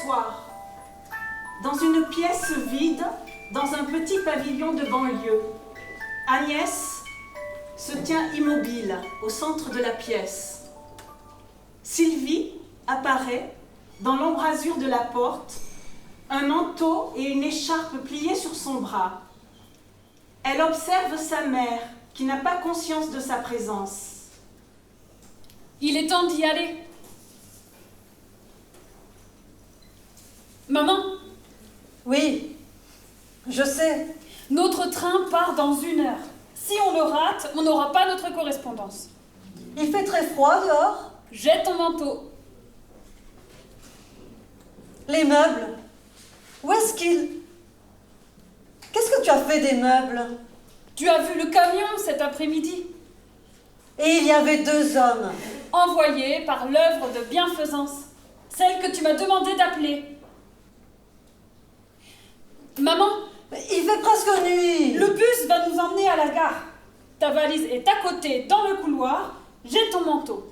soir, dans une pièce vide, dans un petit pavillon de banlieue. Agnès se tient immobile au centre de la pièce. Sylvie apparaît dans l'embrasure de la porte, un manteau et une écharpe pliés sur son bras. Elle observe sa mère, qui n'a pas conscience de sa présence. Il est temps d'y aller. Maman? Oui, je sais. Notre train part dans 1 heure. Si on le rate, on n'aura pas notre correspondance. Il fait très froid dehors. Jette ton manteau. Les meubles. Où est-ce qu'ils... Qu'est-ce que tu as fait des meubles? Tu as vu le camion cet après-midi? Et il y avait 2 hommes. Envoyés par l'œuvre de bienfaisance. Celle que tu m'as demandé d'appeler. Maman? Il fait presque nuit. Le bus va nous emmener à la gare. Ta valise est à côté, dans le couloir. Jette ton manteau.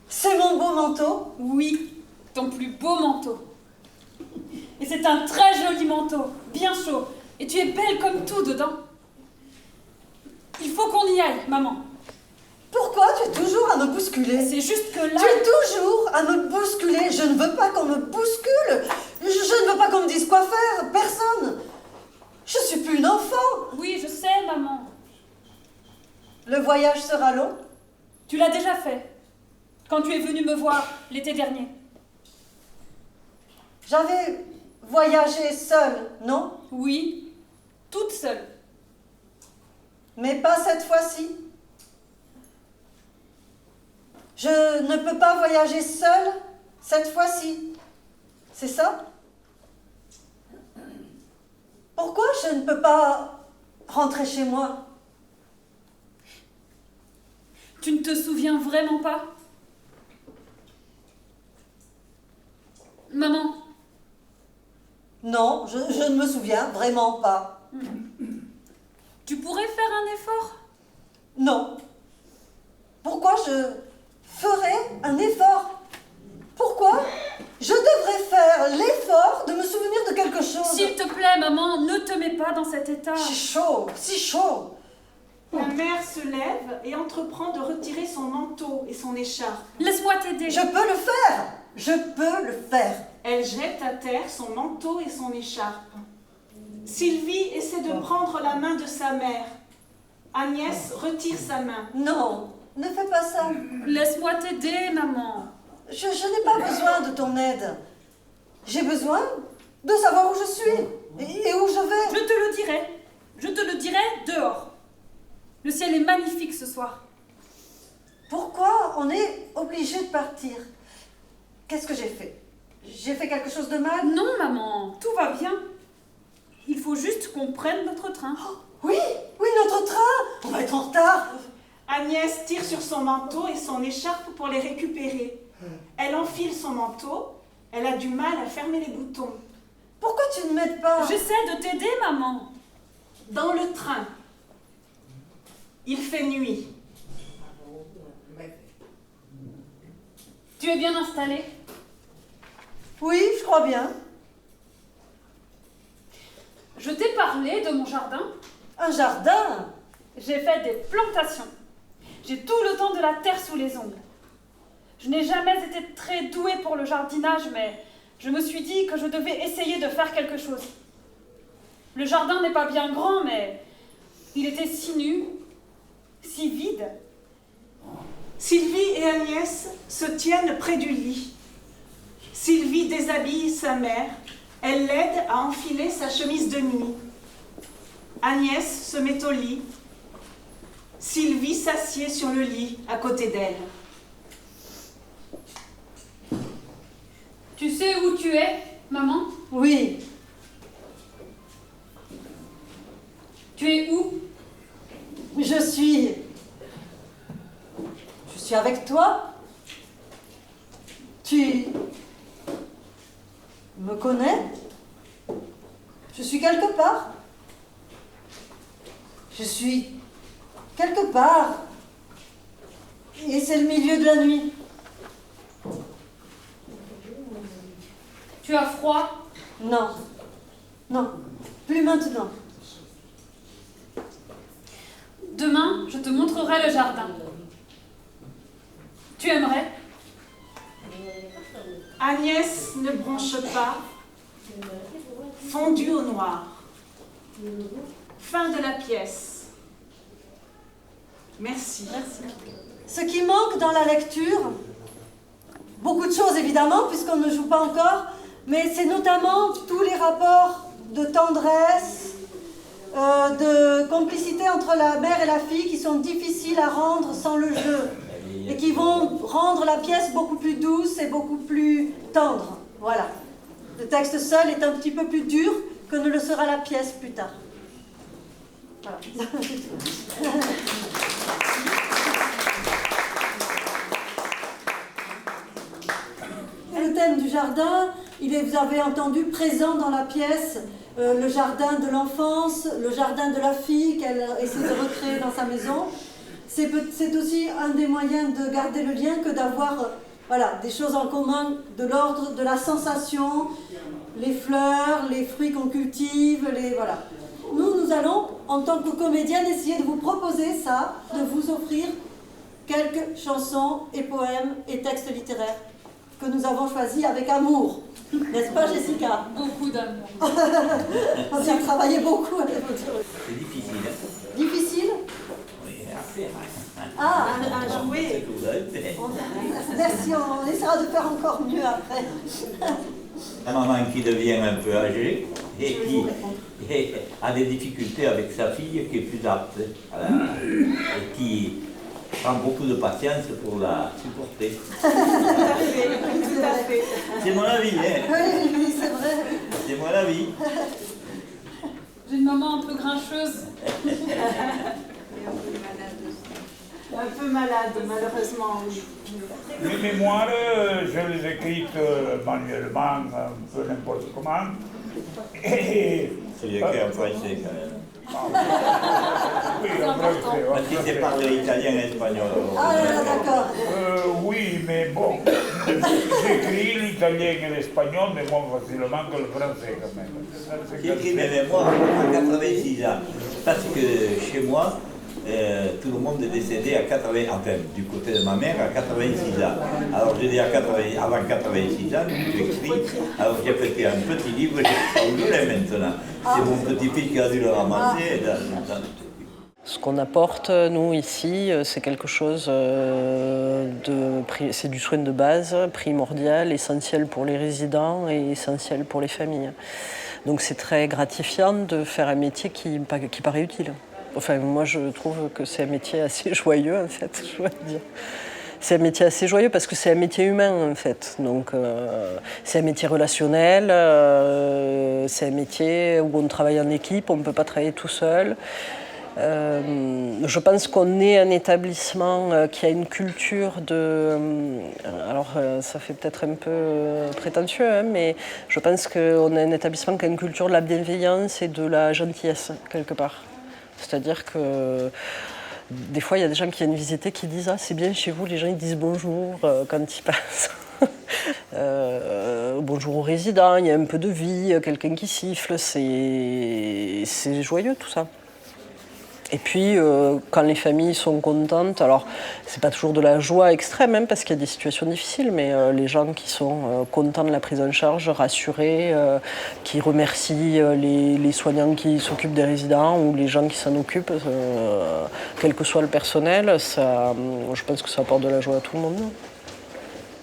C'est mon beau manteau? Oui, ton plus beau manteau. Et c'est un très joli manteau, bien chaud. Et tu es belle comme tout dedans. Il faut qu'on y aille, maman. Pourquoi tu es toujours à me bousculer? C'est juste que là... Tu es toujours à me bousculer. Je ne veux pas qu'on me bouscule. Je ne veux pas qu'on me dise quoi faire. Personne. Je suis plus une enfant. Oui, je sais, maman. Le voyage sera long? Tu l'as déjà fait, quand tu es venue me voir l'été dernier. J'avais voyagé seule, non? Oui, toute seule. Mais pas cette fois-ci. Je ne peux pas voyager seule cette fois-ci. C'est ça? Pourquoi je ne peux pas rentrer chez moi? Tu ne te souviens vraiment pas? Maman? Non, je ne me souviens vraiment pas. Tu pourrais faire un effort? Non. Pourquoi je ferais un effort? Pourquoi je devrais faire l'effort de me souvenir de quelque chose? S'il te plaît, maman, ne te mets pas dans cet état. C'est chaud, si chaud. La mère se lève et entreprend de retirer son manteau et son écharpe. Laisse-moi t'aider. Je peux le faire. Je peux le faire. Elle jette à terre son manteau et son écharpe. Sylvie essaie de prendre la main de sa mère. Agnès retire sa main. Non, ne fais pas ça. Laisse-moi t'aider, maman. Je n'ai pas besoin de ton aide. J'ai besoin de savoir où je suis et où je vais. Je te le dirai. Je te le dirai dehors. Le ciel est magnifique ce soir. Pourquoi on est obligé de partir? Qu'est-ce que j'ai fait? J'ai fait quelque chose de mal? Non, maman, tout va bien. Il faut juste qu'on prenne notre train. Oh, oui, oui, notre train. On va être en retard. Agnès tire sur son manteau et son écharpe pour les récupérer. Elle enfile son manteau. Elle a du mal à fermer les boutons. Pourquoi tu ne m'aides pas? J'essaie de t'aider, maman. Dans le train, il fait nuit. Tu es bien installée? Oui, je crois bien. Je t'ai parlé de mon jardin. Un jardin? J'ai fait des plantations. J'ai tout le temps de la terre sous les ongles. Je n'ai jamais été très douée pour le jardinage, mais je me suis dit que je devais essayer de faire quelque chose. Le jardin n'est pas bien grand, mais il était si nu, si vide. Sylvie et Agnès se tiennent près du lit. Sylvie déshabille sa mère. Elle l'aide à enfiler sa chemise de nuit. Agnès se met au lit. Sylvie s'assied sur le lit à côté d'elle. Tu sais où tu es, maman? Oui. Tu es où? Je suis avec toi. Tu me connais? Je suis quelque part. Je suis quelque part. Et c'est le milieu de la nuit. Tu as froid? Non. Non. Plus maintenant. Demain, je te montrerai le jardin. Tu aimerais? Agnès ne bronche pas, fondue au noir. Fin de la pièce. Merci. Ce qui manque dans la lecture, beaucoup de choses évidemment, puisqu'on ne joue pas encore, mais c'est notamment tous les rapports de tendresse, de complicité entre la mère et la fille qui sont difficiles à rendre sans le jeu et qui vont rendre la pièce beaucoup plus douce et beaucoup plus tendre. Voilà. Le texte seul est un petit peu plus dur que ne le sera la pièce plus tard. Voilà. Le thème du jardin, vous avez entendu présent dans la pièce, le jardin de l'enfance, le jardin de la fille qu'elle essaie de recréer dans sa maison. C'est aussi un des moyens de garder le lien que d'avoir des choses en commun de l'ordre de la sensation, les fleurs, les fruits qu'on cultive, voilà. Nous allons, en tant que comédienne, essayer de vous proposer ça, de vous offrir quelques chansons et poèmes et textes littéraires que nous avons choisis avec amour. N'est-ce pas, Jessica? Beaucoup d'amour. On a travaillé beaucoup. C'est difficile. Hein? Difficile? Oui, à faire. Ah, À jouer. C'est tout, vous avez fait. merci, on essaiera de faire encore mieux après. La maman qui devient un peu âgée et qui a des difficultés avec sa fille qui est plus apte. Voilà. Et qui prend beaucoup de patience pour la supporter. Tout à fait. C'est mon avis, hein? Oui, c'est vrai. C'est mon avis. J'ai une maman un peu grincheuse. Un peu malade, malheureusement, oui. Les mémoires, je les ai écrites manuellement, un peu n'importe comment. Et... C'est écrit en français quand même. Oui, en français. Parce qu'il sait parler italien et espagnol. Ah là, d'accord. Oui, mais bon, j'écris l'italien et l'espagnol, mais moins facilement que le français quand même. J'ai écrit mes mémoires à 86 ans. Parce que chez moi, tout le monde est décédé à 80, enfin du côté de ma mère à 86 ans. Alors j'ai dit avant 86 ans, j'ai écrit, alors j'ai fait un petit livre, j'ai lu maintenant. C'est mon petit-fils qui a dû le ramasser. Ce qu'on apporte, nous, ici, c'est quelque chose c'est du soin de base, primordial, essentiel pour les résidents et essentiel pour les familles. Donc c'est très gratifiant de faire un métier qui paraît utile. Enfin, moi, je trouve que c'est un métier assez joyeux, en fait, je dois dire. C'est un métier assez joyeux parce que c'est un métier humain, en fait. Donc, c'est un métier relationnel, c'est un métier où on travaille en équipe, on ne peut pas travailler tout seul. Je pense qu'on est un établissement qui a une culture de... alors, ça fait peut-être un peu prétentieux, hein, mais je pense qu'on a un établissement qui a une culture de la bienveillance et de la gentillesse, quelque part. C'est-à-dire que des fois, il y a des gens qui viennent visiter qui disent « Ah, c'est bien chez vous », les gens ils disent bonjour quand ils passent. Bonjour aux résidents, il y a un peu de vie, quelqu'un qui siffle, c'est joyeux tout ça. Et puis, quand les familles sont contentes, alors c'est pas toujours de la joie extrême, hein, parce qu'il y a des situations difficiles, mais les gens qui sont contents de la prise en charge, rassurés, qui remercient les soignants qui s'occupent des résidents ou les gens qui s'en occupent, quel que soit le personnel, ça, je pense que ça apporte de la joie à tout le monde.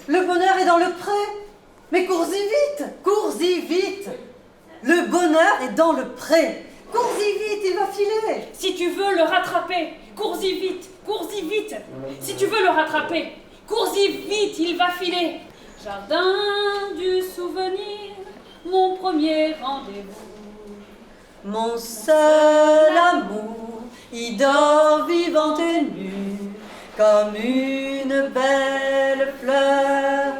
Le bonheur est dans le pré. Mais cours-y vite, cours-y vite. Le bonheur est dans le pré. Cours-y vite, il va filer. Si tu veux le rattraper, cours-y vite, cours-y vite. Si tu veux le rattraper, cours-y vite, il va filer. Jardin du souvenir, mon premier rendez-vous. Mon seul amour, il dort vivant et nu, comme une belle fleur,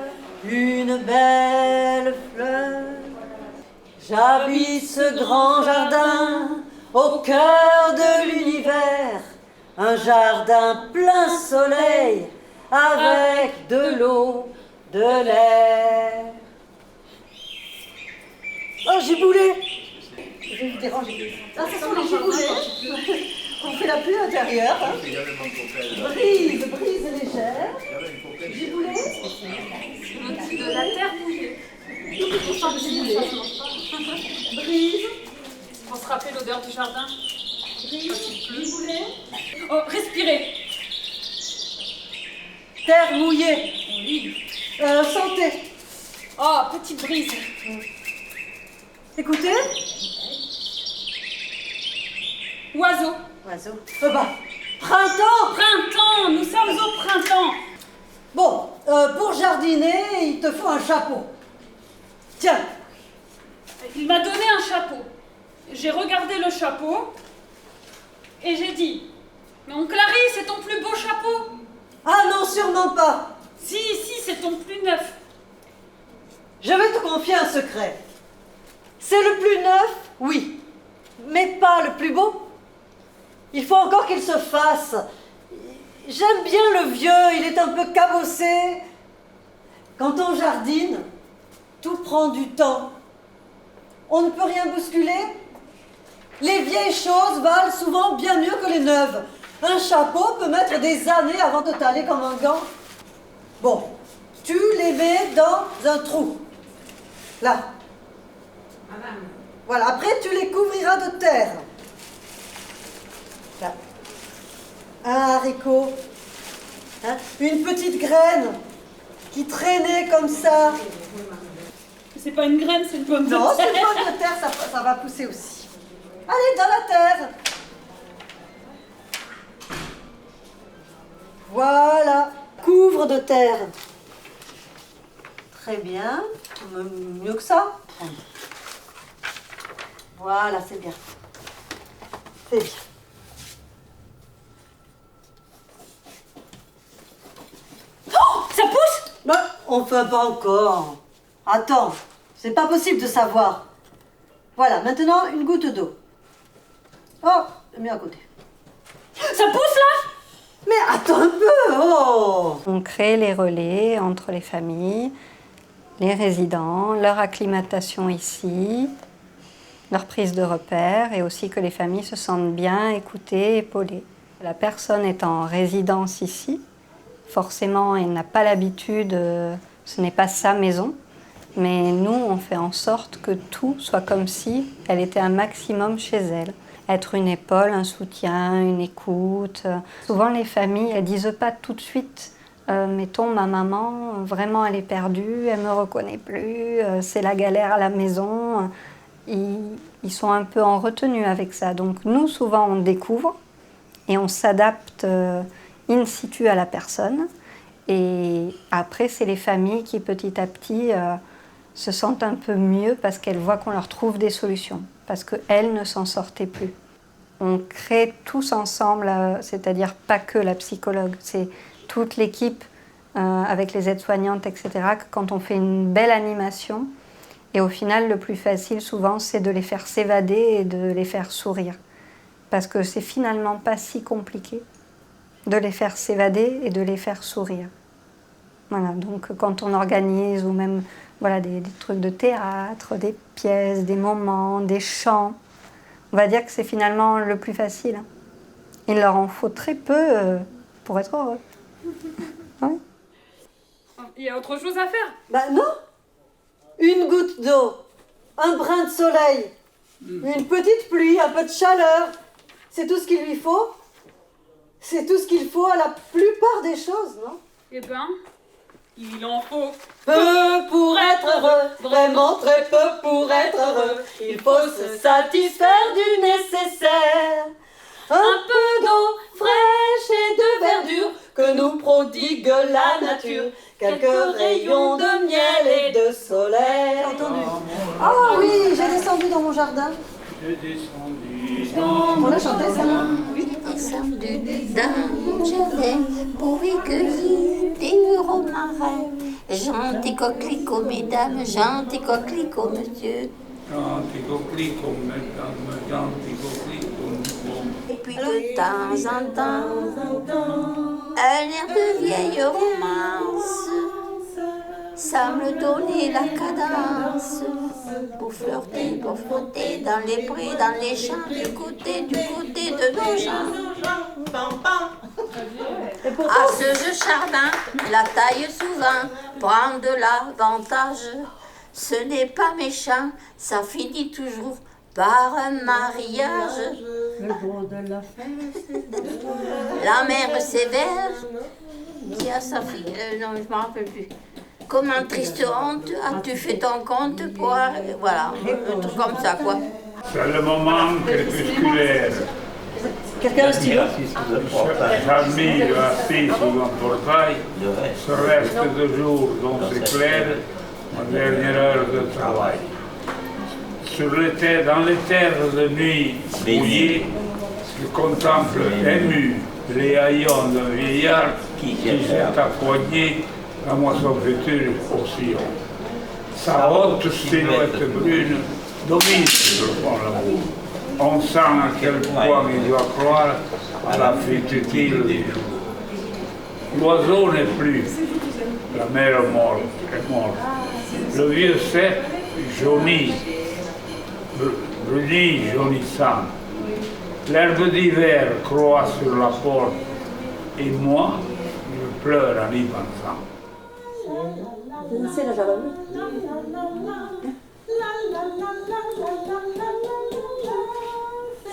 une belle fleur. J'habite ce grand jardin au cœur de l'univers, un jardin plein soleil avec de l'eau, de l'air. Oh, giboulé. Je vais vous déranger. Là, ce sont les giboulés. On fait la pluie intérieure. Hein. Brise légère. Giboulé. De la terre mouillée. On sent le giboulé. Brise. On se rappelle l'odeur du jardin. Giboulé. Oh, respirez. Terre mouillée. Santé. Oh, petite brise. Écoutez. Oiseau. Oiseau. Printemps. Printemps. Nous sommes au printemps. Bon, pour jardiner, il te faut un chapeau. Tiens. Il m'a donné un chapeau. J'ai regardé le chapeau et j'ai dit, mais on Clarisse, c'est ton plus beau chapeau. Ah non, sûrement pas. Si, c'est ton plus neuf. Je vais te confier un secret. C'est le plus neuf, oui, mais pas le plus beau. Il faut encore qu'il se fasse. J'aime bien le vieux, il est un peu cabossé. Quand on jardine, tout prend du temps. On ne peut rien bousculer. Les vieilles choses valent souvent bien mieux que les neuves. Un chapeau peut mettre des années avant de t'aller comme un gant. Bon, tu les mets dans un trou. Là. Voilà, après tu les couvriras de terre. Là. Un haricot. Hein, une petite graine qui traînait comme ça. C'est pas une graine, c'est une pomme de terre. Non, c'est une pomme de terre, ça va pousser aussi. Allez, dans la terre. Voilà, couvre de terre. Très bien, mieux que ça. Voilà, c'est bien. C'est bien. Oh, ça pousse? Non, on ne fait pas encore. Attends, c'est pas possible de savoir. Voilà, maintenant une goutte d'eau. Oh, je mets à côté. Ça pousse là? Mais attends un peu, oh! On crée les relais entre les familles, les résidents, leur acclimatation ici, leur prise de repère et aussi que les familles se sentent bien écoutées, épaulées. La personne est en résidence ici, forcément elle n'a pas l'habitude, ce n'est pas sa maison, mais nous on fait en sorte que tout soit comme si elle était un maximum chez elle. Être une épaule, un soutien, une écoute. Souvent les familles, elles disent pas tout de suite mettons ma maman, vraiment elle est perdue, elle me reconnaît plus, c'est la galère à la maison. Ils sont un peu en retenue avec ça. Donc nous, souvent, on découvre et on s'adapte in situ à la personne. Et après, c'est les familles qui, petit à petit, se sentent un peu mieux parce qu'elles voient qu'on leur trouve des solutions, parce qu'elles ne s'en sortaient plus. On crée tous ensemble, c'est-à-dire pas que la psychologue, c'est toute l'équipe avec les aides-soignantes, etc., que quand on fait une belle animation, et au final, le plus facile, souvent, c'est de les faire s'évader et de les faire sourire. Parce que c'est finalement pas si compliqué de les faire s'évader et de les faire sourire. Voilà, donc quand on organise, ou même voilà, des trucs de théâtre, des pièces, des moments, des chants, on va dire que c'est finalement le plus facile. Il leur en faut très peu pour être heureux. Oui. Il y a autre chose à faire. Ben non! Une goutte d'eau, un brin de soleil, une petite pluie, un peu de chaleur. C'est tout ce qu'il lui faut. C'est tout ce qu'il faut à la plupart des choses, non? Eh ben, il en faut peu pour être heureux, vraiment très peu pour être heureux. Il faut se satisfaire du nécessaire. Un peu d'eau fraîche et de verdure que nous prodigue la nature. Quelques rayons de miel et de soleil. Entendu? Ah oui, j'ai descendu dans mon jardin. On a chanté ça? Descendu d'un jardin pour y cueillir des romarins. Gentil coquelicot, mesdames, gentil coquelicot, monsieur. Gentil coquelicot, mesdames, gentil coquelicot, monsieur. Et puis de temps en temps, un air de vieille romance. ça me donnait la cadence. Pour flirter, dans les prés, dans les champs, du côté de nos champs. À ce jeu chardin, la taille souvent prend de l'avantage. Ce n'est pas méchant, ça finit toujours par un mariage. La mère sévère dit à sa fille, non je ne me rappelle plus. Comment triste honte as-tu fait ton compte pour... Voilà, un truc comme ça quoi. C'est le moment crépusculaire. Quelqu'un a un stylo? Jamie, assis sur un portail, ce reste de jour dont s'éclaire ma dernière heure de travail. Dans les terres de nuit mouillées, je contemple ému les haillons d'un vieillard qui jette à poignée la moisson future au sillon. Sa haute silhouette brune domine sur le fond l'amour. On sent à quel point il doit croire à la fuite utile des jours. L'oiseau n'est plus, la mer est morte. Le vieux cep jaunit, bruni jaunissant. L'herbe d'hiver croît sur la porte, et moi, je pleure en y pensant. C'est la java bleue.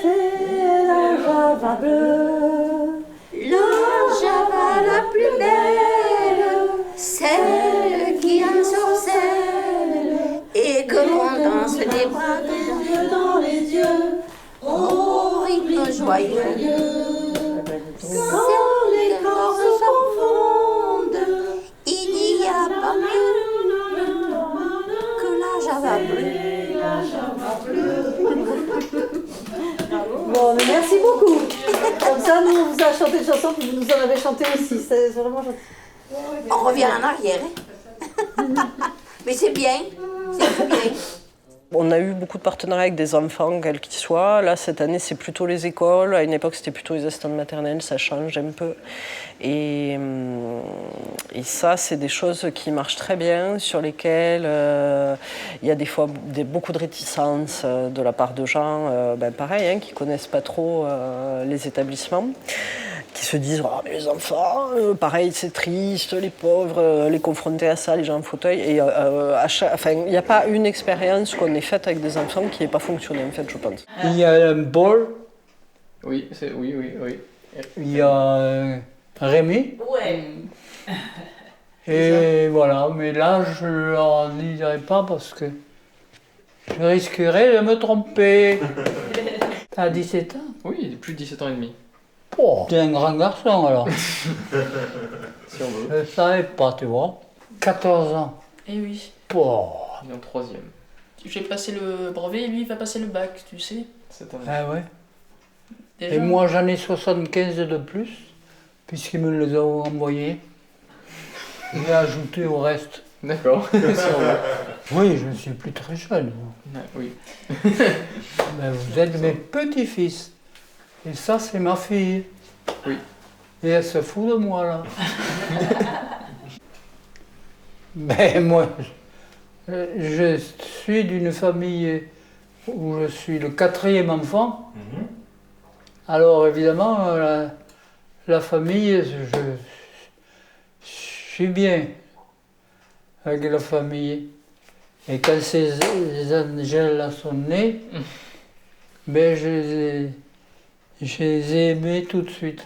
C'est la java bleue. La java la plus belle, celle qui ensorcelle et que l'on danse les bras dans les yeux, au rythme joyeux. Quand les corps se confondent, il n'y a pas mieux que la java bleue. Bon, mais merci beaucoup. Comme ça, nous, on vous a chanté une chanson, puis vous nous en avez chanté aussi. C'est vraiment gentil. On revient en arrière. Hein. Mais c'est bien, c'est très bien. On a eu beaucoup de partenariats avec des enfants, quels qu'ils soient. Là, cette année, c'est plutôt les écoles. À une époque, c'était plutôt les assistantes maternelles. Ça change un peu. Et ça, c'est des choses qui marchent très bien, sur lesquelles il y a des fois beaucoup de réticences de la part de gens, pareil, hein, qui ne connaissent pas trop les établissements, qui se disent oh, mais les enfants, pareil, c'est triste, les pauvres, les confronter à ça, les gens en fauteuil. Et il n'y a pas une expérience qu'on ait faite avec des enfants qui n'ait pas fonctionné, en fait, je pense. Il y a un Paul. Oui. Il y a Rémi. Ouais. Et voilà, mais là, je ne leur dirai pas parce que je risquerais de me tromper. T'as 17 ans? Oui, plus de 17 ans et demi. Oh, t'es un grand garçon alors. Si on veut. Je ne savais pas, tu vois. 14 ans. Eh oui. Oh. Il est en 3e. J'ai passé le brevet et lui il va passer le bac, tu sais. Cette année. Ah ouais. Déjà. Et moi j'en ai 75 de plus, puisqu'ils me les ont envoyés. J'ai ajouté au reste. D'accord. Si on veut. Oui, je ne suis plus très jeune. Oui. Mais vous êtes mes petits-fils. Et ça, c'est ma fille. Oui. Et elle se fout de moi, là. Ben, moi, je suis d'une famille où je suis le 4e enfant. Alors, évidemment, la famille, je suis bien avec la famille. Et quand ces angels-là sont nés, ben, je les ai aimés tout de suite.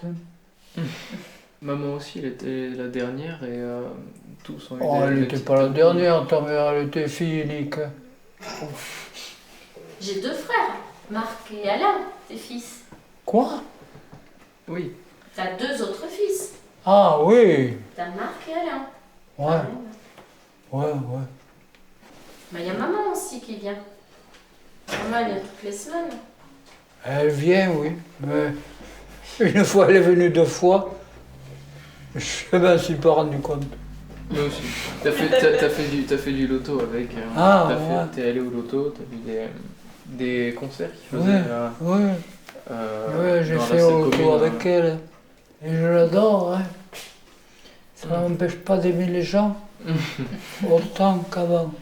Maman aussi, elle était la dernière et tous ont eu Oh, elle n'était pas la dernière, ta mère, elle était fille unique. J'ai 2 frères, Marc et Alain, tes fils. Quoi? Oui. T'as 2 autres fils. Ah oui. T'as Marc et Alain. Ouais. Ouais. Mais il y a maman aussi qui vient. Maman, elle vient toutes les semaines. Elle vient, oui. Mais une fois, elle est venue 2 fois. Je ne me suis pas rendu compte. Moi aussi. T'as fait du loto avec. T'es allé au loto, t'as vu des concerts qui faisaient. Ouais, j'ai fait au loto avec elle. Et je l'adore, hein. Ça n'empêche pas d'aimer les gens. Autant qu'avant.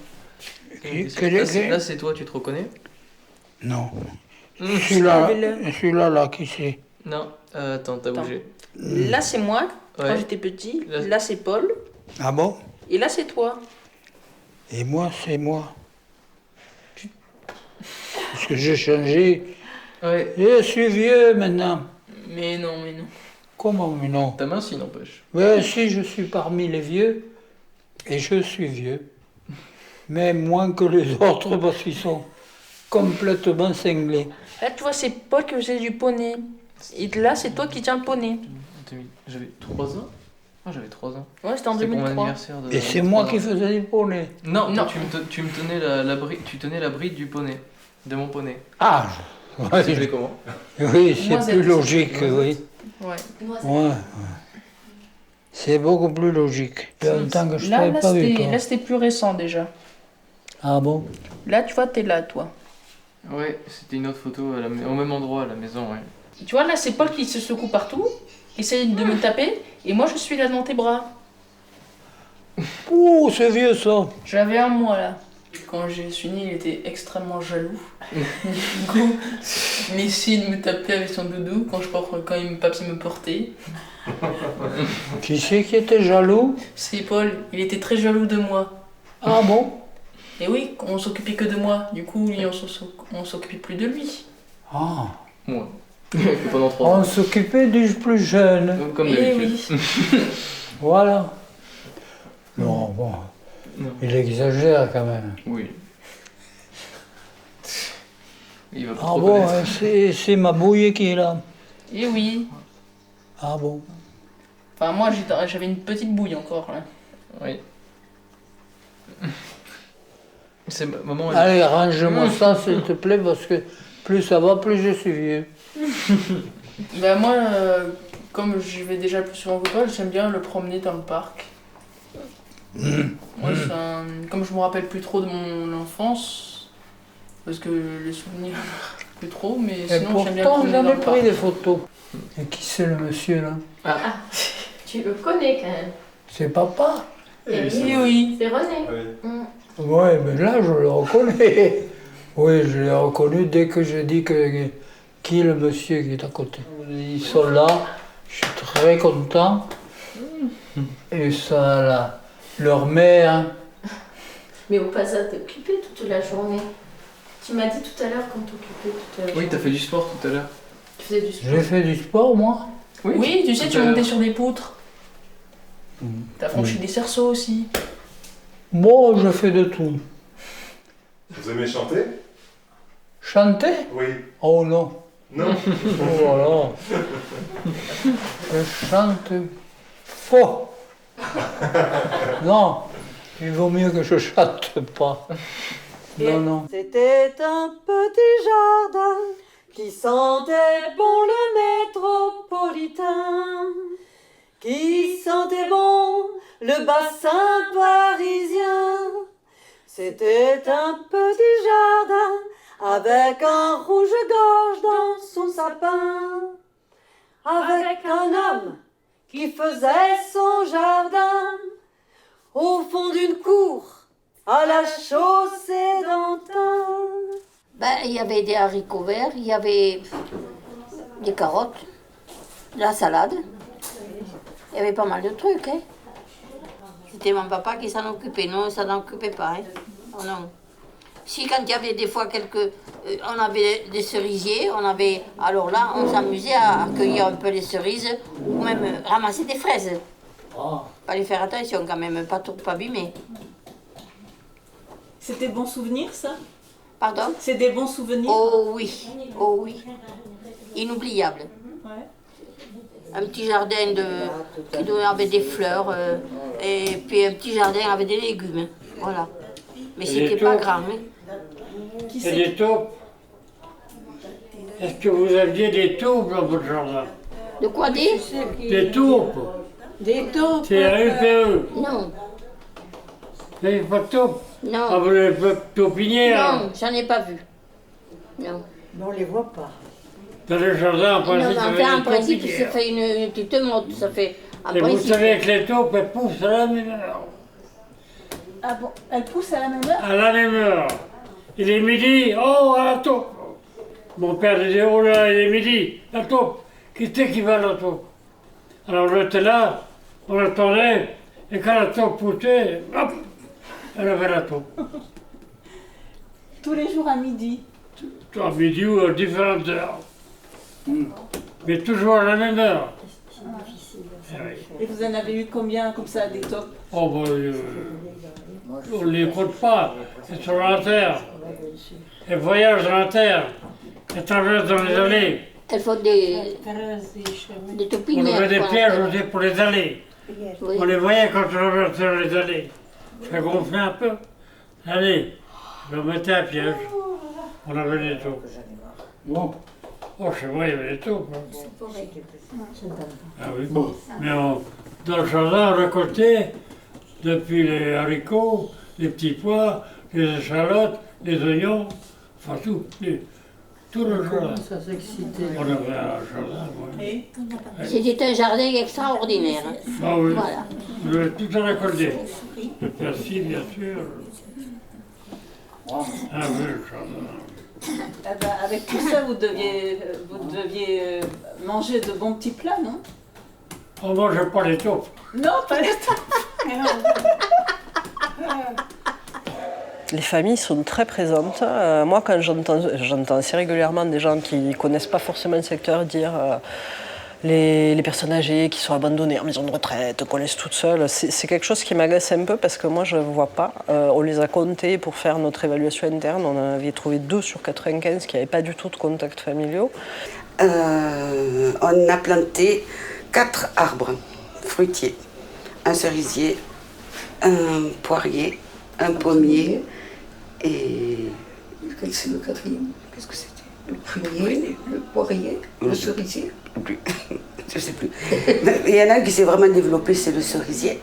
Là, c'est toi, tu te reconnais? Non. Celui-là, là, qui c'est? Non, attends, t'as bougé. Là, c'est moi, quand j'étais petit. Là, c'est Paul. Ah bon? Et là, c'est toi. Et moi, c'est moi. Parce que j'ai changé. Ouais. Je suis vieux maintenant. Mais non, mais non. Comment, mais non? Ta main, si, n'empêche. Oui, si, je suis parmi les vieux. Et je suis vieux. Mais moins que les autres parce qu'ils sont complètement cinglés. Là, tu vois, c'est Paul qui faisait du poney. Et là, c'est toi qui tiens le poney. J'avais 3 ans? Ah, j'avais 3 ans. Ouais, c'était en 2003. Pour mon anniversaire de... Et c'est moi qui faisais du poney. Non, non. Tu me tenais tu tenais la bride du poney. De mon poney. Ah, ouais. Tu sais comment? Oui, c'est plus logique, oui. Ouais. Ouais. C'est beaucoup plus logique. En tant que je t'avais pas vu, toi. Là, c'était plus récent déjà. Ah bon? Là, tu vois, t'es là, toi. Ouais, c'était une autre photo au même endroit à la maison, ouais. Tu vois, là, c'est Paul qui se secoue partout, essaye de me taper, et moi, je suis là dans tes bras. Ouh, c'est vieux, ça. J'avais 1 mois, là. Quand je suis née, il était extrêmement jaloux. Du coup, il essayait de me taper avec son doudou quand il me portait. Qui c'est qui était jaloux? C'est Paul, il était très jaloux de moi. Ah bon? Et oui, on s'occupait que de moi. Du coup, on s'occupait plus de lui. Ah. Moi. Pendant 3 ans. On s'occupait du plus jeune. Comme d'habitude. Oui. Voilà. Non, bon. Non. Il exagère quand même. Oui. Il va pas Ah trop bon, connaître. c'est ma bouille qui est là. Et oui. Ah bon? Enfin, moi, j'avais une petite bouille encore, là. Oui. Maman, Allez, range-moi ça, s'il te plaît, parce que plus ça va, plus je suis vieux. Ben moi, comme j'y vais déjà plus souvent que toi, j'aime bien le promener dans le parc. Moi, comme je me rappelle plus trop de mon enfance, parce que les souvenirs, plus trop, mais sinon j'aime bien le promener dans j'en ai le parc. pris des photos. Et qui c'est le monsieur là? Ah, tu le connais quand même. C'est papa? Oui. C'est René. Ouais, mais là je le reconnais. Oui, je l'ai reconnu dès que j'ai dit qui est le monsieur qui est à côté. Ils sont là, je suis très content. Et ça, là, leur mère. Mais au pas à t'occuper toute la journée. Tu m'as dit tout à l'heure qu'on t'occupait toute la journée. Oui, t'as fait du sport tout à l'heure. Tu faisais du sport. J'ai fait du sport, moi. Oui, tu sais, tu montais sur des poutres. T'as franchi des cerceaux aussi. Moi, je fais de tout. Vous aimez chanter? Chanter? Oui. Oh non. Non. Oh voilà. Je chante faux. Non, il vaut mieux que je chante pas. Non, non. C'était un petit jardin qui sentait bon le métropolitain, qui sentait bon le bassin parisien. C'était un petit jardin avec un rouge-gorge dans son sapin, avec un homme qui faisait son jardin au fond d'une cour à la chaussée d'Antin. Ben, il y avait des haricots verts, il y avait des carottes, de la salade. Il y avait pas mal de trucs. Hein. C'était mon papa qui s'en occupait. Nous, on s'en occupait pas. Hein. Oh non. Si, quand il y avait des fois on avait des cerisiers, alors là, on s'amusait à cueillir un peu les cerises ou même ramasser des fraises. Fallait faire attention quand même, pas trop abîmer. C'est des bons souvenirs, ça? Pardon? C'est des bons souvenirs? Oh oui, oh oui. Inoubliable. Ouais. Un petit jardin qui avait des fleurs et puis un petit jardin avec des légumes. Voilà. Mais c'était pas grand. Hein. Et des taupes? Est-ce que vous aviez des taupes dans votre jardin? De quoi dire? Des taupes? Des taupes? C'est la UPE? Non. Vous n'avez pas de taupes? Non. Ah, vous n'avez pas de taupinière? Non, j'en ai pas vu. Non. Mais on les voit pas. Dans le jardin, en principe, Non, mais en principe, ça fait une petite motte. Ça fait. Et vous savez que les taupes, elles poussent là, mais non. Ah bon, elles poussent à la même heure? À la même heure. Il est midi, oh, à la taupe. Mon père disait, oh là, il est midi, la taupe. Qui c'est qui va à la taupe? Alors j'étais là, on attendait, et quand la taupe poussait, hop, elle avait la taupe. Tous les jours à midi? À midi ou à différentes heures. Mais toujours à la même heure. Et vous en avez eu combien comme ça, des taupes? Oh, ben, on ne les compte pas. Elles sont dans la terre. Elles voyagent dans la terre. Elles traversent dans les allées. Elles font des On topinaires. avait des pièges aussi pour les allées. Oui. On les voyait quand on traversait dans les allées. Ça gonflait un peu. Allez, je mettais un piège. On avait des taupes. Bon. Oh, chez moi, il y avait des taupes. Hein. Ah oui, bon. Mais dans le jardin, on récoltait depuis les haricots, les petits pois, les échalotes, les oignons, enfin tout le jardin. Ça s'excitait. On avait un jardin, oui. C'était un jardin extraordinaire. Ah oui, Voilà. on avait tout à récolter. Le persil, bien sûr. Ah oui, le jardin. Eh ben, avec tout ça, vous deviez manger de bons petits plats, non? On ne mangeait pas les taupes. Non, pas les taupes. Les familles sont très présentes. Moi, quand j'entends assez régulièrement des gens qui ne connaissent pas forcément le secteur dire les personnes âgées qui sont abandonnées en maison de retraite, qu'on laisse toutes seules, c'est quelque chose qui m'agace un peu parce que moi, je ne vois pas. On les a comptés pour faire notre évaluation interne. On en avait trouvé 2 sur 95 qui n'avaient pas du tout de contacts familiaux. On a planté 4 arbres fruitiers. Un cerisier, un poirier, un pommier et... C'est le quatrième. Qu'est-ce que c'était? Le prunier, le poirier, le cerisier? Plus. Je ne sais plus. Il y en a un qui s'est vraiment développé, c'est le cerisier.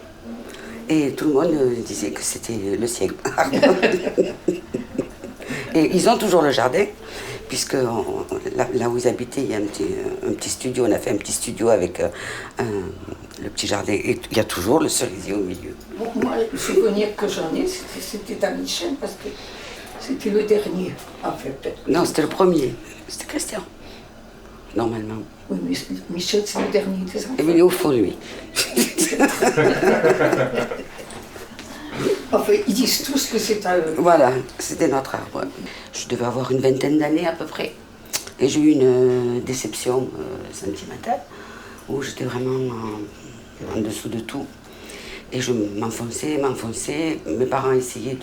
Et tout le monde disait que c'était le sien. Et ils ont toujours le jardin, puisque là où ils habitaient, il y a un petit studio. On a fait un petit studio avec le petit jardin. Et il y a toujours le cerisier au milieu. Bon, moi, le souvenir que j'en ai, c'était à Michel, parce que c'était le dernier, en fait. Non, c'était le premier. C'était Christian, normalement. Oui, mais Michel, c'est le dernier des enfants. Et il est au fond, lui. Enfin, ils disent tous que c'est à eux. Voilà, c'était notre arbre. Je devais avoir une vingtaine d'années à peu près. Et j'ai eu une déception sentimentale, où j'étais vraiment en dessous de tout. Et je m'enfonçais. Mes parents essayaient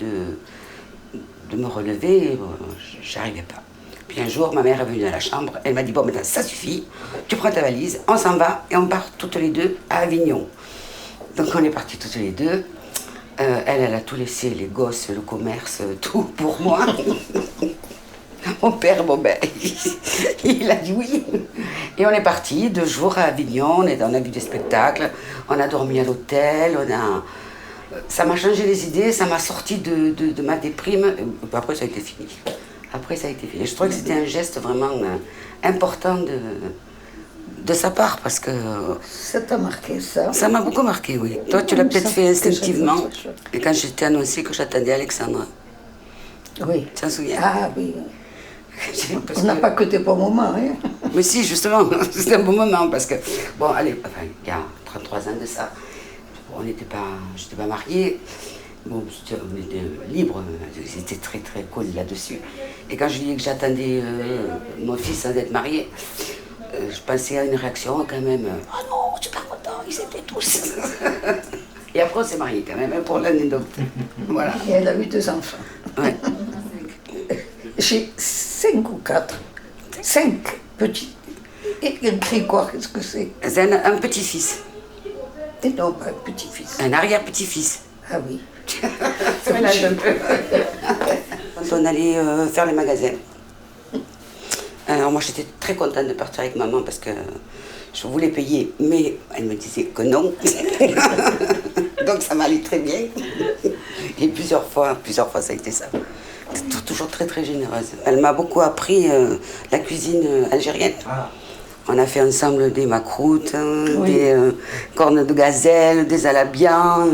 de me relever, et j'arrivais pas. Puis un jour, ma mère est venue dans la chambre, elle m'a dit « Bon, maintenant, ça suffit, tu prends ta valise, on s'en va, et on part toutes les deux à Avignon. » Donc on est partis toutes les deux. Elle a tout laissé, les gosses, le commerce, tout pour moi. Mon père, il a dit oui. Et on est partis 2 jours à Avignon, on a vu des spectacles, on a dormi à l'hôtel, ça m'a changé les idées, ça m'a sorti de ma déprime. Après, ça a été fini. Je trouvais que c'était un geste vraiment important de sa part, parce que... Ça t'a marqué, ça? Ça m'a beaucoup marqué, oui. Toi, tu l'as peut-être fait instinctivement. Et quand je t'ai annoncé que j'attendais Alexandre. Oui. Tu t'en souviens? Ah oui. On n'a pas que des bons moments, hein? Mais si, justement, c'était un bon moment, parce que... Bon, allez, enfin, il y a 33 ans de ça. Je n'étais pas mariée. Bon, on était libres, c'était très très cool là-dessus. Et quand je lui ai dit que j'attendais mon fils sans être marié, je pensais à une réaction quand même. « Oh non, super content, ils étaient tous !» Et après on s'est mariés quand même, pour l'anecdote. Voilà. Et elle a eu 2 enfants. Ouais. J'ai 5 ou 4. 5 petits. Et Grégoire, qu'est-ce que c'est? C'est un petit-fils. Et non, pas un petit-fils. Un arrière-petit-fils. Ah oui. Ça mélange un peu. Quand on allait faire les magasins. Alors moi j'étais très contente de partir avec maman parce que je voulais payer, mais elle me disait que non. Donc ça m'allait très bien. Et plusieurs fois ça a été ça. Toujours très très généreuse. Elle m'a beaucoup appris la cuisine algérienne. On a fait ensemble des macroutes, des cornes de gazelle, des alabiens.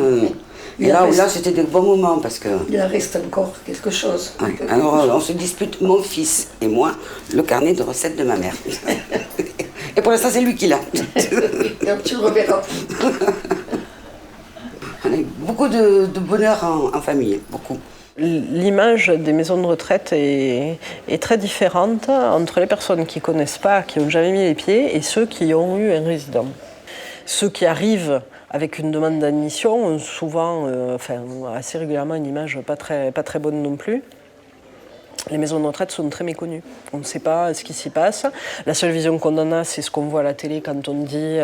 Et là, c'était des bons moments parce que... Il en reste encore quelque chose. Ouais. Alors, on se dispute, mon fils et moi, le carnet de recettes de ma mère. Et pour l'instant, c'est lui qui l'a. Tu le reverras. On a eu beaucoup de bonheur en famille, beaucoup. L'image des maisons de retraite est très différente entre les personnes qui ne connaissent pas, qui n'ont jamais mis les pieds, et ceux qui ont eu un résident. Ceux qui arrivent avec une demande d'admission ont souvent, assez régulièrement, une image pas très bonne non plus. Les maisons de retraite sont très méconnues. On ne sait pas ce qui s'y passe. La seule vision qu'on en a, c'est ce qu'on voit à la télé quand on dit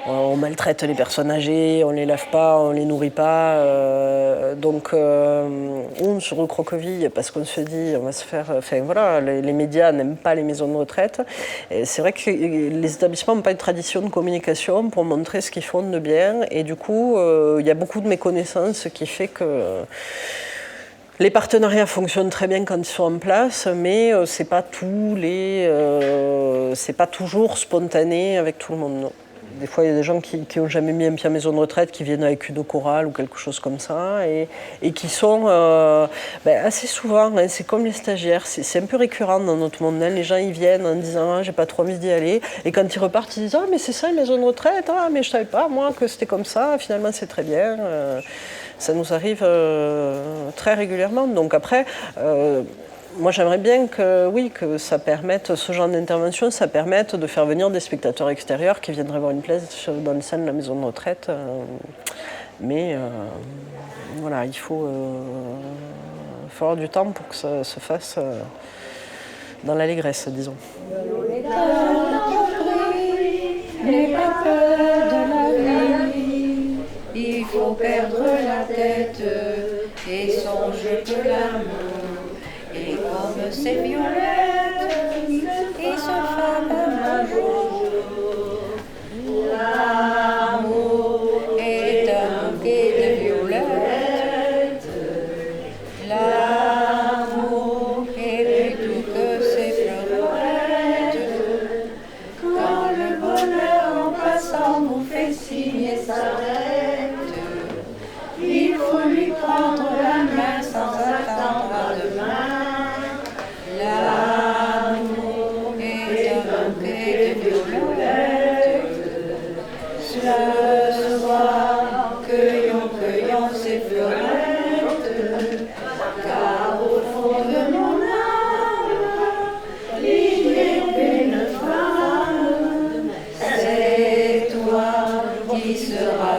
on maltraite les personnes âgées, on ne les lave pas, on ne les nourrit pas. Donc on se recroqueville parce qu'on se dit on va se faire... les médias n'aiment pas les maisons de retraite. Et c'est vrai que les établissements n'ont pas une tradition de communication pour montrer ce qu'ils font de bien. Et du coup, il y a beaucoup de méconnaissance qui fait que... Les partenariats fonctionnent très bien quand ils sont en place, mais c'est pas toujours spontané avec tout le monde. Non. Des fois, il y a des gens qui n'ont jamais mis un pied en maison de retraite, qui viennent avec une chorale ou quelque chose comme ça, et qui sont assez souvent, hein, c'est comme les stagiaires, c'est un peu récurrent dans notre monde. Hein. Les gens ils viennent en disant j'ai pas trop envie d'y aller, et quand ils repartent, ils disent mais c'est ça une maison de retraite, mais je savais pas moi que c'était comme ça. Finalement, c'est très bien. Ça nous arrive très régulièrement. Donc après, moi j'aimerais bien que ça permette, ce genre d'intervention, ça permette de faire venir des spectateurs extérieurs qui viendraient voir une pièce dans les salles de la maison de retraite. Mais voilà, il faut avoir du temps pour que ça se fasse dans l'allégresse, disons. Il faut perdre la tête et songer que l'amour est comme ces violettes qui se fanent un jour. L'amour est un bouquet de violettes. L'amour est plus doux que ces fleurettes. Quand le bonheur en passant nous fait signe et s'arrête, il faut lui prendre la main sans attendre à demain. L'amour est un bouquet de violettes. Ce soir, cueillons ces fleurettes, car au fond de mon âme, il y a une femme. C'est toi qui seras